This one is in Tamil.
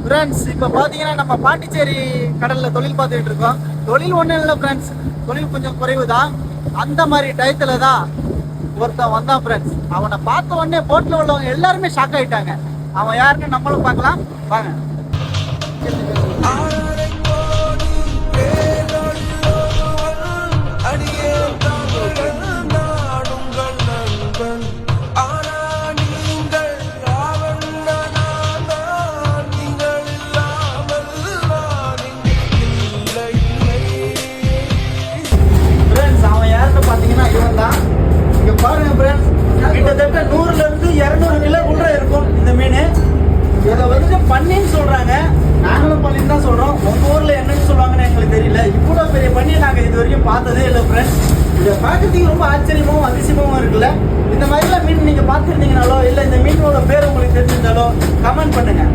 ஃப்ரெண்ட்ஸ் இப்போ பார்த்தீங்கன்னா நம்ம பாண்டிச்சேரி கடலில் தொழில் பார்த்துக்கிட்டு இருக்கோம். தொழில் ஒன்றும் இல்லை ஃப்ரெண்ட்ஸ், தொழில் கொஞ்சம் குறைவு தான். அந்த மாதிரி டயத்தில் தான் ஒருத்தன் வந்தான் ஃப்ரெண்ட்ஸ். அவனை பார்த்த உடனே போட்டில் உள்ளவங்க எல்லாருமே ஷாக் ஆகிட்டாங்க. அவன் யாருன்னு நம்மளும் பார்க்கலாம் வாங்க. பார்த்தீங்கன்னா இவன் தான். இங்கே பாருங்க ஃப்ரெண்ட்ஸ், கிட்டத்தட்ட 100லேருந்து 200 கிலோ கூட இருக்கும் இந்த மீன். இதை வந்து பன்னின்னு சொல்கிறாங்க, நாங்களும் பன்னின்னு தான் சொல்கிறோம். உங்கள் ஊரில் என்னன்னு சொல்லுவாங்கன்னு எங்களுக்கு தெரியல. இவ்வளோ பெரிய பன்னியை நாங்கள் இது வரைக்கும் பார்த்ததே இல்லை ஃப்ரெண்ட்ஸ். இதை பார்க்கறதுக்கு ரொம்ப ஆச்சரியமாகவும் அதிசயமாகவும் இருக்குல்ல. இந்த மாதிரிலாம் மீன் நீங்கள் பார்த்துருந்தீங்கனாலோ இல்லை இந்த மீனோட பேர் உங்களுக்கு தெரிஞ்சிருந்தாலோ கமெண்ட் பண்ணுங்கள்.